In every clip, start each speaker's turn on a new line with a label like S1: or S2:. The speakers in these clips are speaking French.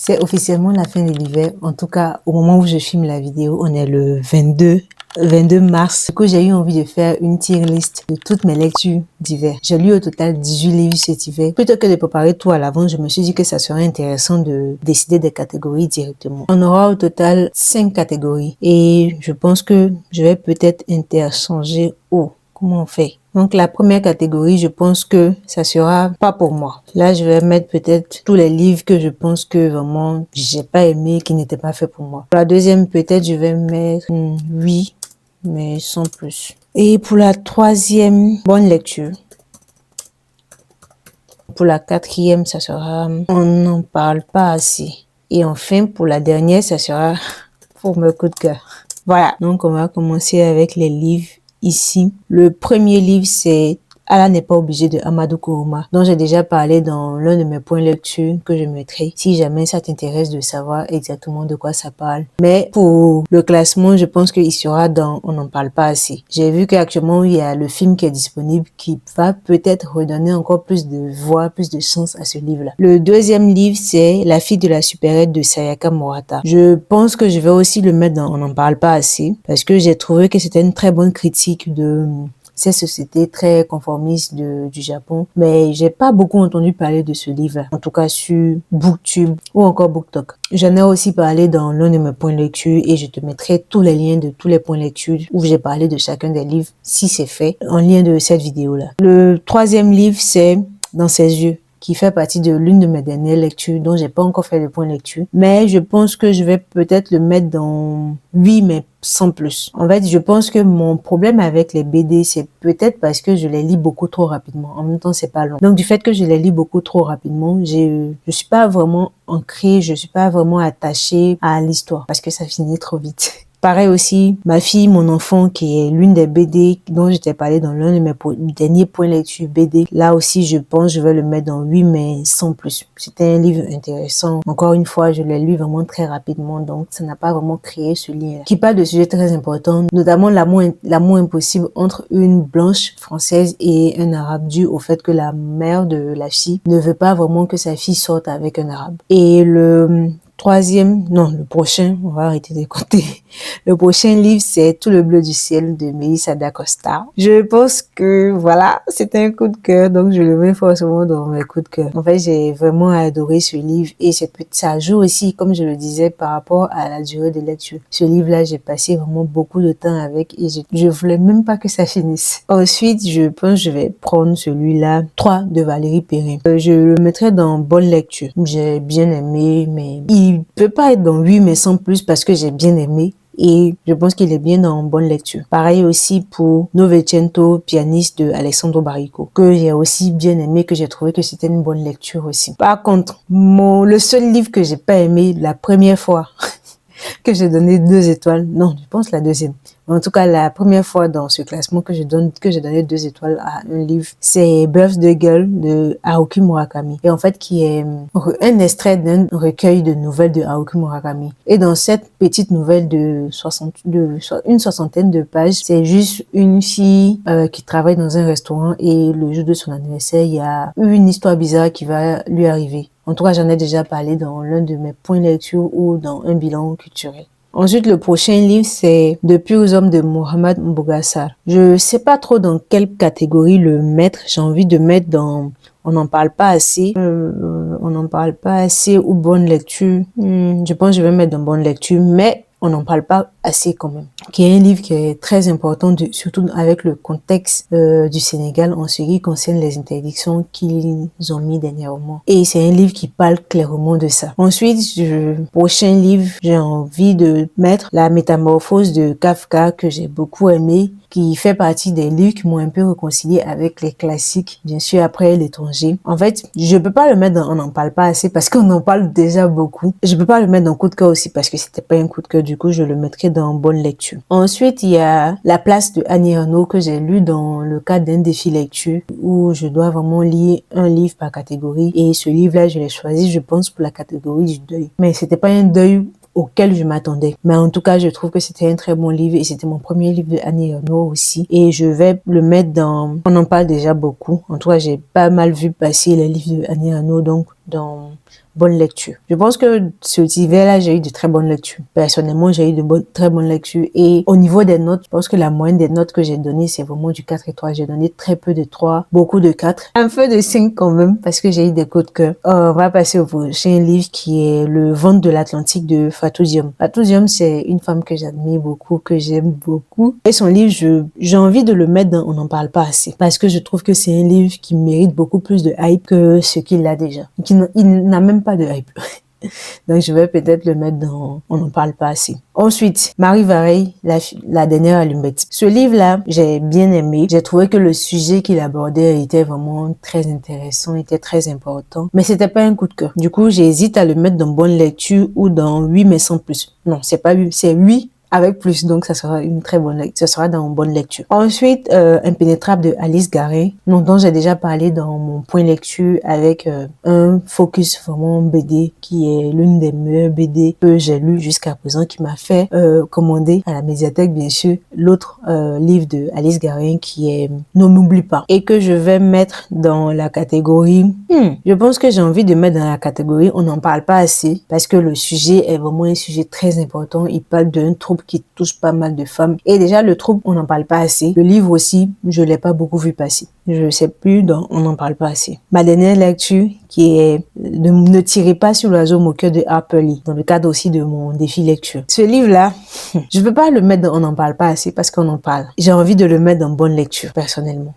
S1: C'est officiellement la fin de l'hiver. En tout cas, au moment où je filme la vidéo, on est le 22 mars. Du coup, j'ai eu envie de faire une tier list de toutes mes lectures d'hiver. J'ai lu au total 18 livres cet hiver. Plutôt que de préparer tout à l'avance, je me suis dit que ça serait intéressant de décider des catégories directement. On aura au total 5 catégories et je pense que je vais peut-être interchanger. Comment on fait? Donc, la première catégorie, je pense que ça sera pas pour moi. Là, je vais mettre peut-être tous les livres que je pense que vraiment j'ai pas aimé, qui n'étaient pas faits pour moi. Pour la deuxième, peut-être je vais mettre 8, mais sans plus. Et pour la troisième, bonne lecture. Pour la quatrième, ça sera on n'en parle pas assez. Et enfin, pour la dernière, ça sera pour mes coups de cœur. Voilà, donc on va commencer avec les livres. Ici, le premier livre, c'est Allah n'est pas obligé de Amadou Kourouma, dont j'ai déjà parlé dans l'un de mes points lecture que je mettrai si jamais ça t'intéresse de savoir exactement de quoi ça parle. Mais pour le classement, je pense qu'il sera dans On n'en parle pas assez. J'ai vu qu'actuellement, il y a le film qui est disponible qui va peut-être redonner encore plus de voix, plus de chance à ce livre-là. Le deuxième livre, c'est La fille de la supérette de Sayaka Murata. Je pense que je vais aussi le mettre dans On n'en parle pas assez parce que j'ai trouvé que c'était une très bonne critique de ces sociétés très conformistes du Japon, mais j'ai pas beaucoup entendu parler de ce livre, en tout cas sur Booktube ou encore BookTok. J'en ai aussi parlé dans l'un de mes points de lecture et je te mettrai tous les liens de tous les points de lecture où j'ai parlé de chacun des livres, si c'est fait, en lien de cette vidéo-là. Le troisième livre, c'est Dans ses yeux, qui fait partie de l'une de mes dernières lectures dont j'ai pas encore fait le point de lecture. Mais je pense que je vais peut-être le mettre dans 8, mais sans plus. En fait, je pense que mon problème avec les BD, c'est peut-être parce que je les lis beaucoup trop rapidement. En même temps, c'est pas long. Donc, du fait que je les lis beaucoup trop rapidement, je suis pas vraiment ancrée, je suis pas vraiment attachée à l'histoire parce que ça finit trop vite. Pareil aussi, Ma fille, mon enfant, qui est l'une des BD dont je t'ai parlé dans l'un de mes derniers points lecture BD. Là aussi, je pense je vais le mettre dans 8, mais sans plus. C'était un livre intéressant. Encore une fois, je l'ai lu vraiment très rapidement, donc ça n'a pas vraiment créé ce lien. Qui parle de sujets très importants, notamment l'amour impossible entre une blanche française et un arabe, dû au fait que la mère de la fille ne veut pas vraiment que sa fille sorte avec un arabe. Et le prochain, on va arrêter de compter. Le prochain livre, c'est Tout le bleu du ciel de Melissa d'Acosta. Je pense que, voilà, c'est un coup de cœur, donc je le mets forcément dans mes coups de cœur. En fait, j'ai vraiment adoré ce livre et ça joue aussi, comme je le disais, par rapport à la durée de lecture. Ce livre-là, j'ai passé vraiment beaucoup de temps avec et je voulais même pas que ça finisse. Ensuite, je pense que je vais prendre celui-là, 3 de Valérie Perrin. Je le mettrai dans bonne lecture. J'ai bien aimé, mais il peut pas être dans 8, mais sans plus parce que j'ai bien aimé. Et je pense qu'il est bien dans bonne lecture. Pareil aussi pour Novecento, pianiste de Alessandro Baricco, que j'ai aussi bien aimé, que j'ai trouvé que c'était une bonne lecture aussi. Par contre, le seul livre que j'ai pas aimé la première fois que j'ai donné 2 étoiles, non, je pense la deuxième. En tout cas, la première fois dans ce classement que j'ai donné 2 étoiles à un livre, c'est Birthday Girl de Haruki Murakami. Et en fait, qui est un extrait d'un recueil de nouvelles de Haruki Murakami. Et dans cette petite nouvelle une soixantaine de pages, c'est juste une fille qui travaille dans un restaurant et le jour de son anniversaire, il y a une histoire bizarre qui va lui arriver. En tout cas, j'en ai déjà parlé dans l'un de mes points de lecture ou dans un bilan culturel. Ensuite, le prochain livre, c'est Depuis aux hommes de Mohamed Mbougassar. Je sais pas trop dans quelle catégorie le mettre. J'ai envie de mettre dans On n'en parle pas assez. On n'en parle pas assez ou bonne lecture. Je pense que je vais mettre dans bonne lecture, mais on n'en parle pas assez quand même. Qui est un livre qui est très important, surtout avec le contexte du Sénégal en ce qui concerne les interdictions qu'ils ont mis dernièrement. Et c'est un livre qui parle clairement de ça. Ensuite, prochain livre, j'ai envie de mettre La Métamorphose de Kafka, que j'ai beaucoup aimé, qui fait partie des livres qui m'ont un peu réconcilié avec les classiques, bien sûr après L'étranger. En fait, je peux pas le mettre dans On n'en parle pas assez parce qu'on en parle déjà beaucoup. Je peux pas le mettre dans coup de cœur aussi parce que c'était pas un coup de cœur, du coup je le mettrai dans bonne lecture. Ensuite, il y a La place de Annie Ernaux que j'ai lu dans le cadre d'un défi lecture où je dois vraiment lire un livre par catégorie et ce livre-là, je l'ai choisi, je pense, pour la catégorie du deuil. Mais c'était pas un deuil auquel je m'attendais. Mais en tout cas, je trouve que c'était un très bon livre et c'était mon premier livre de Annie Ernaux aussi. Et je vais le mettre dans... On en parle déjà beaucoup. En tout cas, j'ai pas mal vu passer les livres de Annie Ernaux, donc dans bonne lecture. Je pense que cet hiver-là, j'ai eu de très bonnes lectures. Personnellement, j'ai eu de très bonnes lectures. Et au niveau des notes, je pense que la moyenne des notes que j'ai données, c'est vraiment du 4 et 3. J'ai donné très peu de 3, beaucoup de 4. Un peu de 5 quand même, parce que j'ai eu des coups de cœur. On va passer au prochain livre qui est Le ventre de l'Atlantique de Fatou Diom. Fatou Diom, c'est une femme que j'admire beaucoup, que j'aime beaucoup. Et son livre, j'ai envie de le mettre dans On n'en parle pas assez. Parce que je trouve que c'est un livre qui mérite beaucoup plus de hype que ce qu'il a déjà. Il n'a même pas de hype. Donc, je vais peut-être le mettre dans On n'en parle pas assez. Ensuite, Marie Vareille, la dernière allumette. Ce livre-là, j'ai bien aimé. J'ai trouvé que le sujet qu'il abordait était vraiment très intéressant, était très important. Mais c'était pas un coup de cœur. Du coup, j'hésite à le mettre dans bonne lecture ou dans 8 mais sans plus. Non, c'est pas 8, c'est 8 avec plus, donc ça sera une très bonne lecture, ça sera dans une bonne lecture. Ensuite, Impénétrable de Alice Garin, dont j'ai déjà parlé dans mon point lecture avec un focus vraiment BD qui est l'une des meilleures BD que j'ai lues jusqu'à présent, qui m'a fait commander à la médiathèque bien sûr l'autre livre de Alice Garin qui est Ne m'oublie pas, et que je vais mettre dans la catégorie je pense que j'ai envie de mettre dans la catégorie On n'en parle pas assez, parce que le sujet est vraiment un sujet très important. Il parle d'un trouble qui touche pas mal de femmes. Et déjà, le trouble, on n'en parle pas assez. Le livre aussi, je l'ai pas beaucoup vu passer. Je sais plus, donc on n'en parle pas assez. Ma dernière lecture, qui est Ne tirez pas sur l'oiseau moqueur de Harper Lee, dans le cadre aussi de mon défi lecture. Ce livre-là, je peux pas le mettre dans On n'en parle pas assez parce qu'on en parle. J'ai envie de le mettre dans bonne lecture, personnellement.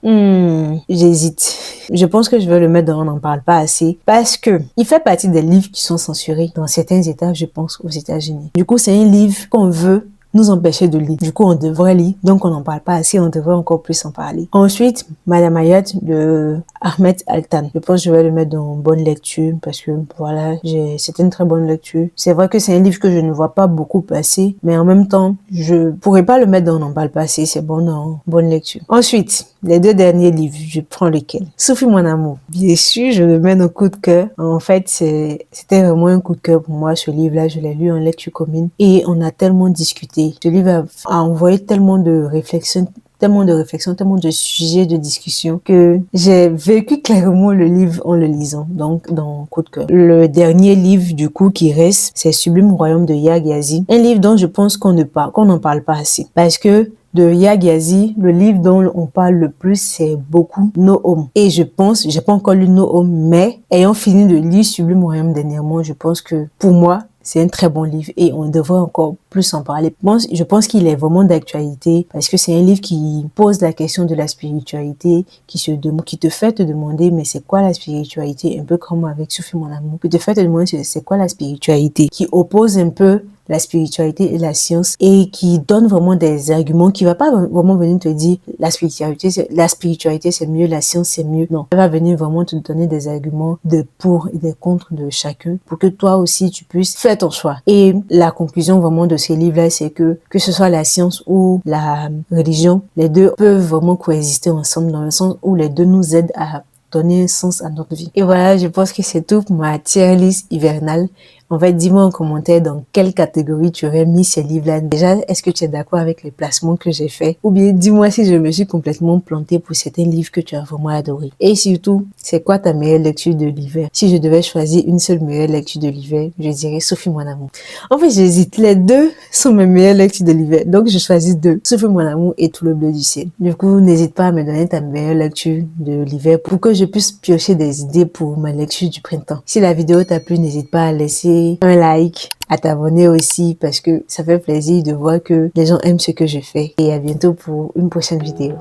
S1: J'hésite. Je pense que je vais le mettre dans On n'en parle pas assez parce que il fait partie des livres qui sont censurés dans certains États, je pense, aux États-Unis. Du coup, c'est un livre qu'on veut nous empêcher de lire. Du coup, on devrait lire. Donc, on n'en parle pas assez. On devrait encore plus en parler. Ensuite, Madame Hayat de Ahmed Altan. Je pense que je vais le mettre dans bonne lecture parce que voilà, c'était une très bonne lecture. C'est vrai que c'est un livre que je ne vois pas beaucoup passer, mais en même temps, je pourrais pas le mettre dans On n'en parle pas assez. C'est bon dans bonne lecture. Ensuite, les deux derniers livres, je prends lesquels? Sophie mon amour. Bien sûr, je le mets dans coup de cœur. En fait, c'était vraiment un coup de cœur pour moi, ce livre-là. Je l'ai lu en lecture commune et on a tellement discuté. Ce livre a envoyé tellement de réflexions, tellement de sujets de discussion que j'ai vécu clairement le livre en le lisant, donc dans coup de cœur. Le dernier livre du coup qui reste, c'est Sublime Royaume de Yaa Gyasi, un livre dont je pense qu'on n'en parle pas assez, parce que de Yaa Gyasi, le livre dont on parle le plus, c'est beaucoup No Home. Et je pense, j'ai pas encore lu No Home, mais ayant fini de lire Sublime Royaume dernièrement, je pense que pour moi, c'est un très bon livre et on devrait encore plus en parler. Je pense qu'il est vraiment d'actualité parce que c'est un livre qui pose la question de la spiritualité, qui te fait te demander mais c'est quoi la spiritualité, un peu comme avec Sophie mon amour, qui te fait te demander c'est quoi la spiritualité, qui oppose un peu la spiritualité et la science et qui donne vraiment des arguments, qui va pas vraiment venir te dire la spiritualité c'est mieux, la science c'est mieux. Non, elle va venir vraiment te donner des arguments de pour et des contre de chacun pour que toi aussi tu puisses faire ton choix. Et la conclusion vraiment de ces livres-là, c'est que ce soit la science ou la religion, les deux peuvent vraiment coexister ensemble dans le sens où les deux nous aident à donner un sens à notre vie. Et voilà, je pense que c'est tout pour ma tier list hivernale. En fait, dis-moi en commentaire dans quelle catégorie tu aurais mis ces livres-là. Déjà, est-ce que tu es d'accord avec les placements que j'ai faits? Ou bien, dis-moi si je me suis complètement plantée pour certains livres que tu as vraiment adorés. Et surtout, c'est quoi ta meilleure lecture de l'hiver? Si je devais choisir une seule meilleure lecture de l'hiver, je dirais Sophie mon amour. En fait, j'hésite. Les deux sont mes meilleures lectures de l'hiver. Donc, je choisis deux. Sophie mon amour et Tout le bleu du ciel. Du coup, n'hésite pas à me donner ta meilleure lecture de l'hiver pour que je puisse piocher des idées pour ma lecture du printemps. Si la vidéo t'a plu, n'hésite pas à laisser un like, à t'abonner aussi parce que ça fait plaisir de voir que les gens aiment ce que je fais. Et à bientôt pour une prochaine vidéo.